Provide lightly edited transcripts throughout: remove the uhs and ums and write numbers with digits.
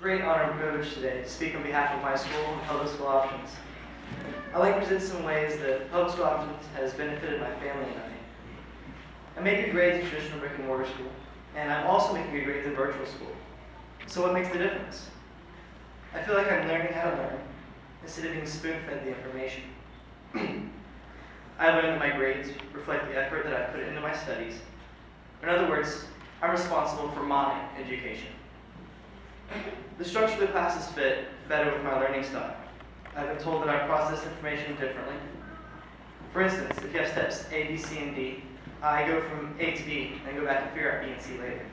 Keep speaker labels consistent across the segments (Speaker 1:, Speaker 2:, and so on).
Speaker 1: Great honor and privilege today to speak on behalf of my school and Public School Options. I'd like to present some ways that Public School Options has benefited my family and I make good grades in traditional brick and mortar school, and I'm also making good grades in virtual school. So what makes the difference? I feel like I'm learning how to learn instead of being spoon-fed the information. I learned that my grades reflect the effort that I put into my studies. In other words, I'm responsible for my education. The structure of the classes fit better with my learning style. I've been told that I process information differently. For instance, if you have steps A, B, C, and D, I go from A to B and go back and figure out B and C later.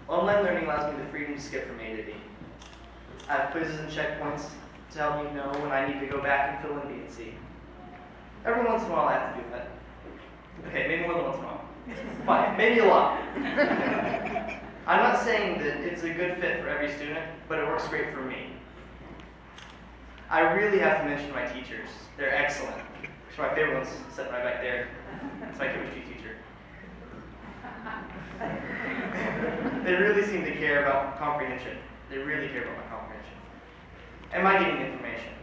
Speaker 1: Online learning allows me the freedom to skip from A to B. I have quizzes and checkpoints to help me know when I need to go back and fill in B and C. Every once in a while I have to do that. Okay, maybe more than once in a while. Fine, maybe a lot. I'm not saying that it's a good fit for every student, but it works great for me. I really have to mention my teachers. They're excellent. My favorite one's sitting right back there. It's my chemistry teacher. They really seem to care about comprehension. They really care about my comprehension. Am I getting information?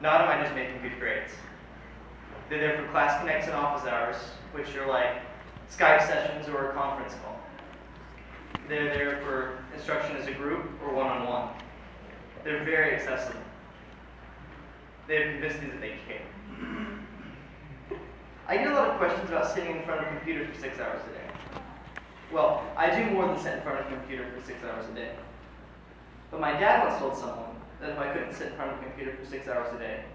Speaker 1: Not am I just making good grades. They're there for class connects and office hours, which are like Skype sessions or a conference call. They're there for instruction as a group or one-on-one. They're very accessible. They've convinced me that they care. I get a lot of questions about sitting in front of a computer for 6 hours a day. Well, I do more than sit in front of a computer for 6 hours a day. But my dad once told someone that if I couldn't sit in front of a computer for 6 hours a day,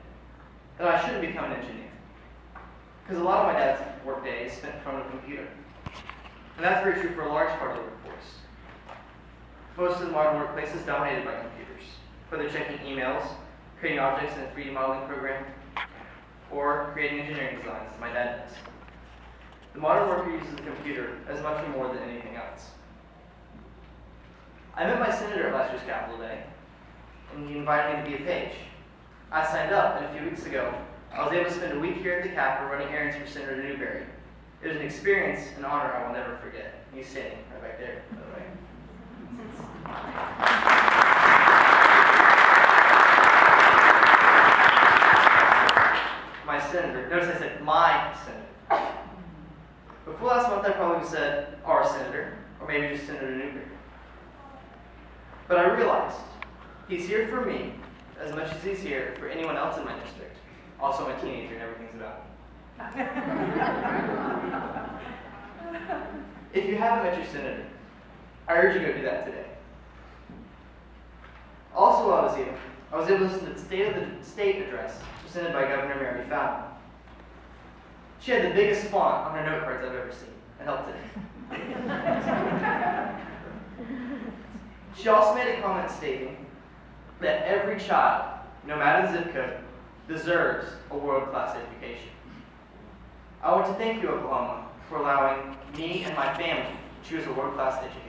Speaker 1: then I shouldn't become an engineer. Because a lot of my dad's work day is spent in front of a computer. And that's very true for a large part of the workforce. Most of the modern workplace is dominated by computers, whether checking emails, creating objects in a 3D modeling program, or creating engineering designs, as my dad does. The modern worker uses the computer as much or more than anything else. I met my senator at last year's Capitol Day, and he invited me to be a page. I signed up, and a few weeks ago, I was able to spend a week here at the Capitol running errands for Senator Newberry. It was an experience, an honor I will never forget. He's standing right back there, by the way. My senator. Notice I said my senator. Before last month, I probably would have said our senator, or maybe just Senator Newberry. But I realized he's here for me as much as he's here for anyone else in my district. Also, I'm a teenager and everything's about me. If you haven't met your senator, I urge you to go do that today. Also, while I was here, I was able to listen to the State of the State address presented by Governor Mary Fallin. She had the biggest font on her note cards I've ever seen. It helped today. She also made a comment stating that every child, no matter the zip code, deserves a world-class education. I want to thank you, Oklahoma, for allowing me and my family to choose a world-class education.